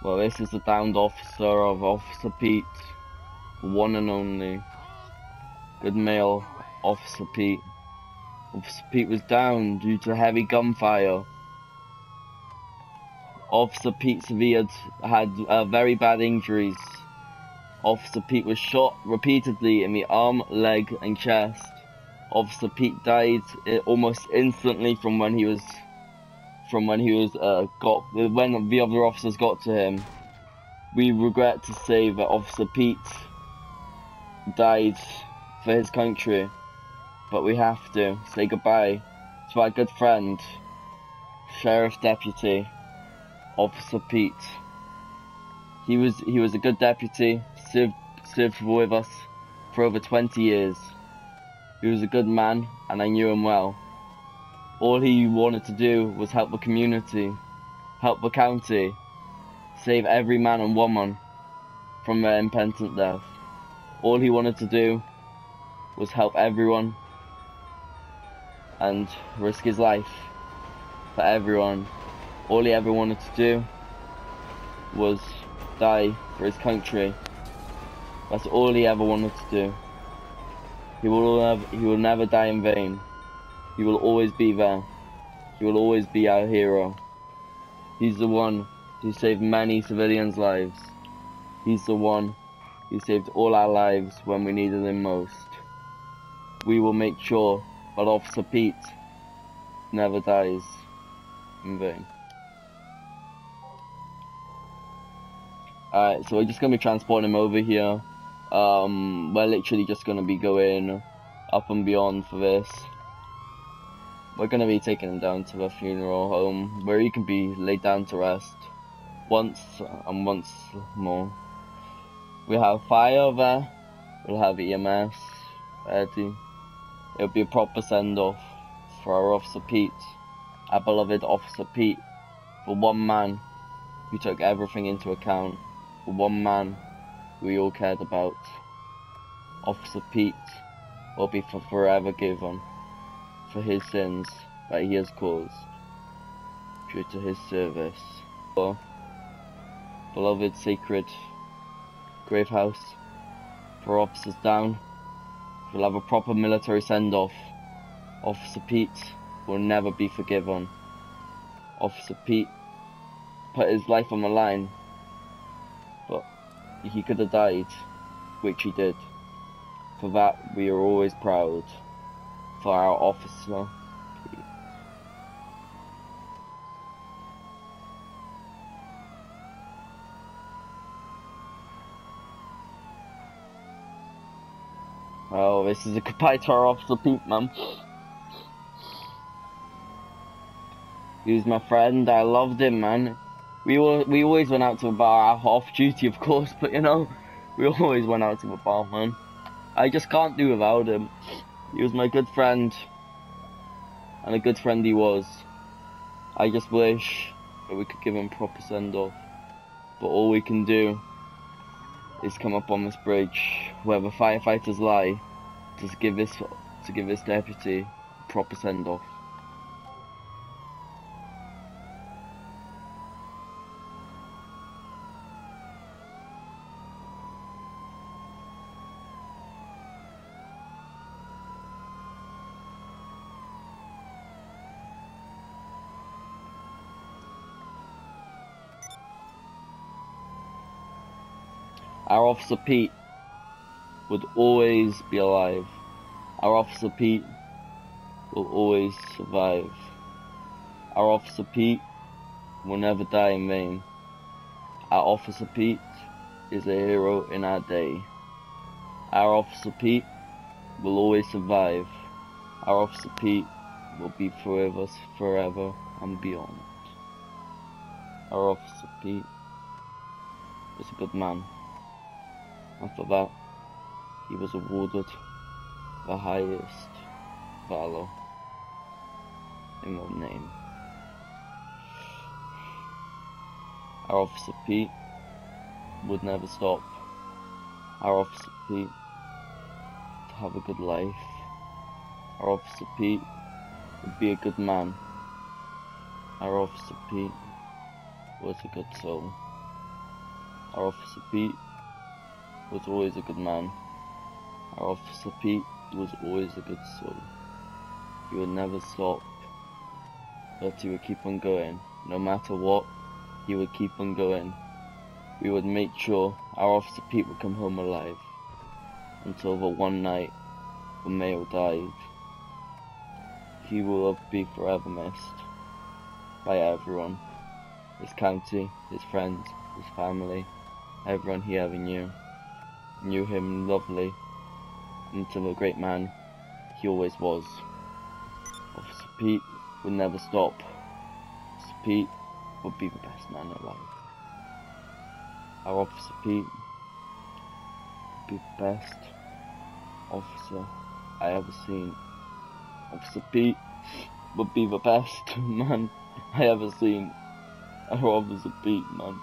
Well, this is the downed officer of Officer Pete, the one and only. Good male, Officer Pete. Officer Pete was downed due to heavy gunfire. Officer Pete had very bad injuries. Officer Pete was shot repeatedly in the arm, leg, and chest. Officer Pete died almost instantly when the other officers got to him. We regret to say that Officer Pete died for his country, but we have to say goodbye to our good friend, Sheriff Deputy Officer Pete. He was a good deputy, served with us for over 20 years. He was a good man, and I knew him well. All he wanted to do was help the community, help the county, save every man and woman from their impending death. All he wanted to do was help everyone and risk his life for everyone. All he ever wanted to do was die for his country. That's all he ever wanted to do. He will never die in vain. He will always be there. He will always be our hero. He's the one who saved many civilians' lives. He's the one who saved all our lives when we needed him most. We will make sure that Officer Pete never dies in vain. Alright, so we're just going to be transporting him over here. We're literally just going to be going up and beyond for this. We're going to be taking him down to the funeral home, where he can be laid down to rest once and once more. We have fire there, we'll have EMS ready. It'll be a proper send-off for our Officer Pete, our beloved Officer Pete, the one man who took everything into account, the one man we all cared about. Officer Pete will be forever given for his sins that he has caused due to his service. Our beloved sacred grave house for officers down. We'll have a proper military send-off. Officer Pete will never be forgiven. Officer Pete put his life on the line, but he could have died, which he did. For that, we are always proud for our Officer Pete. Oh, this is a goodbye to our Officer Pete, man. He was my friend, I loved him, man. We always went out to a bar, off duty of course, but you know, we always went out to a bar, man. I just can't do without him. He was my good friend, and a good friend he was. I just wish that we could give him a proper send-off, but all we can do is come up on this bridge where the firefighters lie to give this deputy a proper send-off. Our Officer Pete would always be alive. Our Officer Pete will always survive. Our Officer Pete will never die in vain. Our Officer Pete is a hero in our day. Our Officer Pete will always survive. Our Officer Pete will be with us forever and beyond. Our Officer Pete is a good man. And for that, he was awarded the highest valor in the name. Our Officer Pete would never stop. Our Officer Pete to have a good life. Our Officer Pete would be a good man. Our Officer Pete was a good soul. Our Officer Pete was always a good man. Our Officer Pete was always a good soul. He would never stop, but he would keep on going. No matter what, he would keep on going. We would make sure our Officer Pete would come home alive, until the one night when Mayo died. He will be forever missed by everyone. His county, his friends, his family, everyone he ever knew him lovely into the great man he always was. Officer Pete would never stop. Officer Pete would be the best man alive. Our Officer Pete would be the best officer I ever seen. Officer Pete would be the best man I ever seen. Our Officer Pete, man.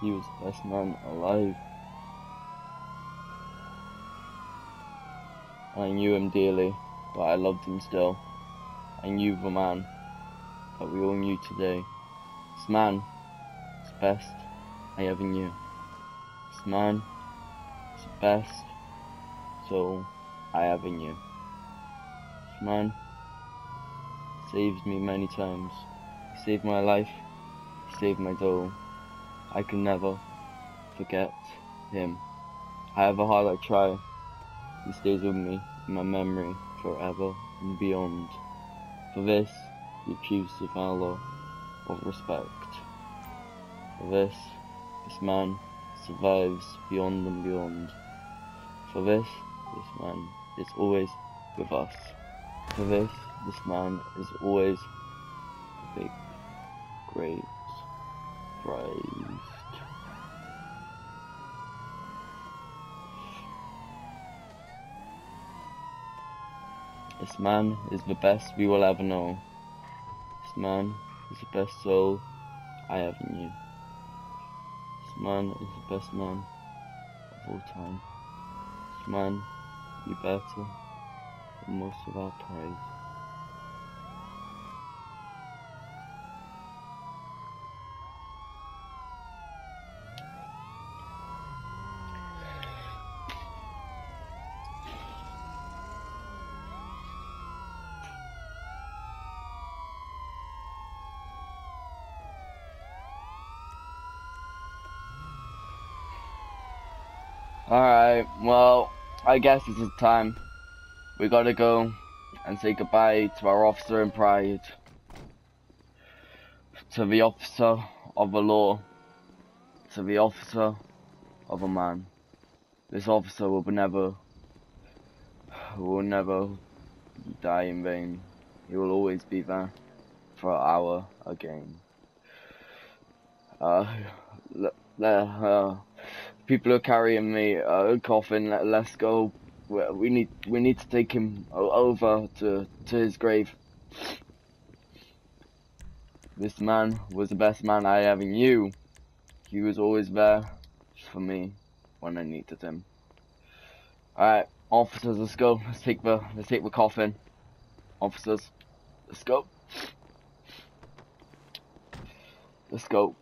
He was the best man alive. I knew him dearly, but I loved him still. I knew the man that we all knew today. This man is the best I ever knew. This man is the best soul I ever knew. This man saved me many times. He saved my life. He saved my soul. I can never forget him. However hard I try, he stays with me in my memory forever and beyond. For this, he achieves the valor of respect. For this man survives beyond and beyond. For this man is always with us. For this man is always a big, great praised. This man is the best we will ever know. This man is the best soul I ever knew. This man is the best man of all time. This man will be better than most of our praise. Alright, well, I guess it's time. We gotta go and say goodbye to our officer in pride. To the officer of the law. To the officer of a man. This officer will never die in vain. He will always be there for our gain. People are carrying me coffin. Let's go. We need to take him over to his grave. This man was the best man I ever knew. He was always there for me when I needed him. Alright, officers, let's go. Let's take the coffin. Officers, let's go. Let's go.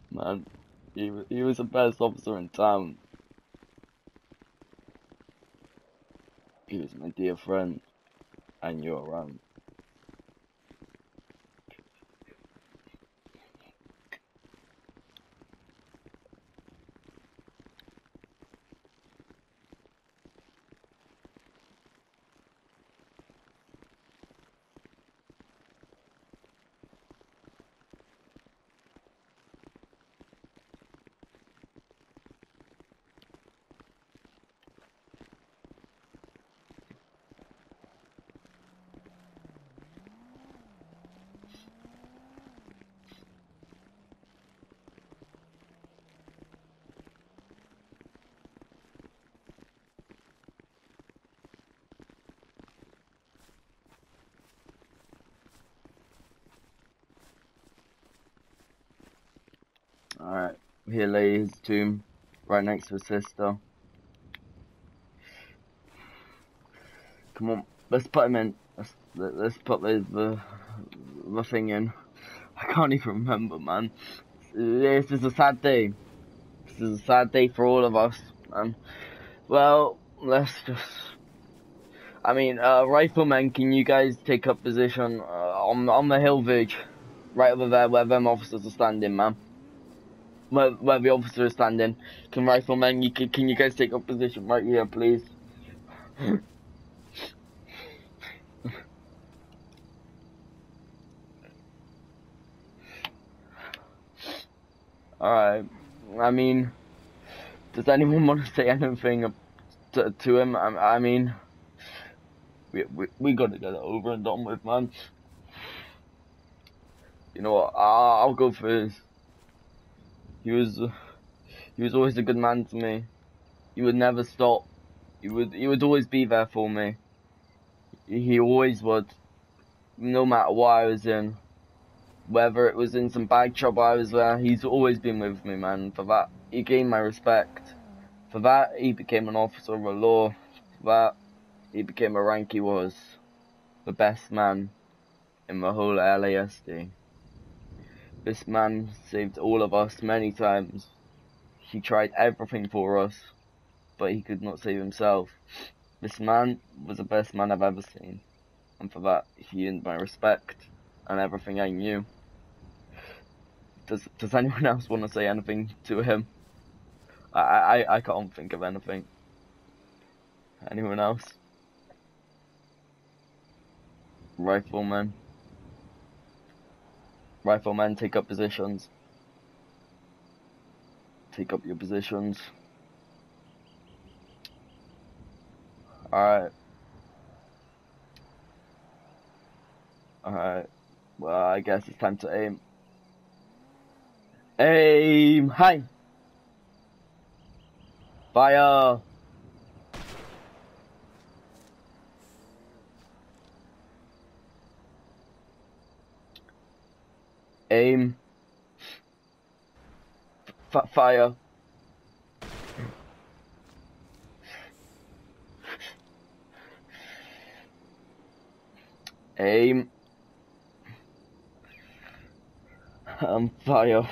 Man, he was the best officer in town. He was my dear friend, and you're around. Alright, here lay his tomb. right next to his sister. Come on, let's put him in. Let's put the thing in. I can't even remember, man. This is a sad day. This is a sad day for all of us, man. Well, let's just... I mean, riflemen, can you guys take up position on the hill ridge? Right over there where them officers are standing, man. Where the officer is standing. Can riflemen, can you guys take up position right here, please? Alright, I mean, does anyone want to say anything to him? I mean, we gotta get it over and done with, man. You know what, I'll go first. He was always a good man to me. He would never stop. He would always be there for me. He always would, no matter what I was in. Whether it was in some bag trouble I was there, he's always been with me, man. For that, he gained my respect. For that, he became an officer of the law. For that, he became a rank. He was the best man in the whole LASD. This man saved all of us many times. He tried everything for us, but he could not save himself. This man was the best man I've ever seen. And for that, he earned my respect and everything I knew. Does anyone else want to say anything to him? I can't think of anything. Anyone else? Riflemen. Riflemen, take up positions. Take up your positions. Alright. Alright. Well, I guess it's time to aim. Aim high. Fire. Aim. Fire. Aim. Fire.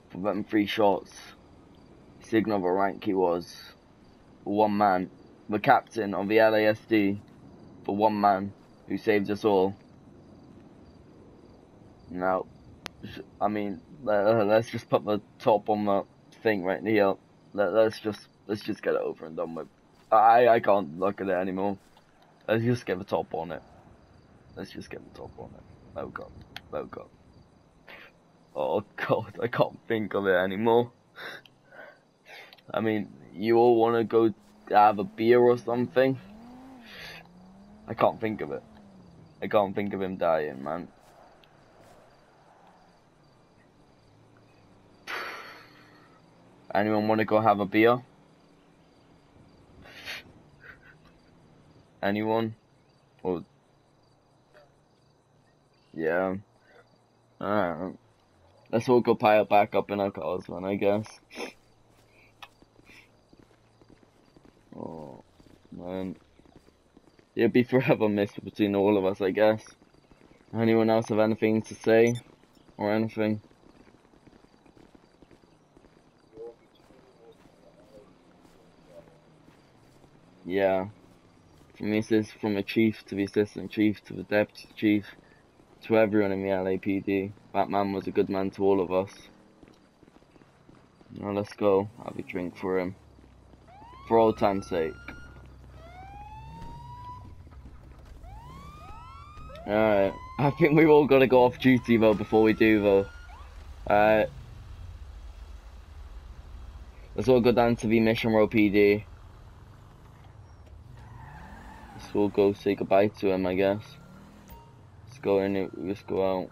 For them 3 shots. Signal the rank he was. For one man. The captain of the LASD. For one man who saved us all. Now, I mean, let's just put the top on the thing right here. Let's just get it over and done with. I can't look at it anymore. Let's just get the top on it. Let's just get the top on it. Oh god. Oh god. Oh god, I can't think of it anymore. I mean, you all want to go have a beer or something? I can't think of it. I can't think of him dying, man. Anyone want to go have a beer? Anyone? Or yeah. Alright. Let's all go pile back up in our cars, man, I guess. Oh, man. It'll be forever missed between all of us, I guess. Anyone else have anything to say? Or anything? Yeah. From a chief to the assistant chief to the deputy chief to everyone in the LAPD. That man was a good man to all of us. Now let's go have a drink for him. For old time's sake. Alright. I think we've all got to go off duty though before we do though. Alright. Let's all go down to the Mission Row PD. Let's all go say goodbye to him, I guess. Let's go in, let's go out.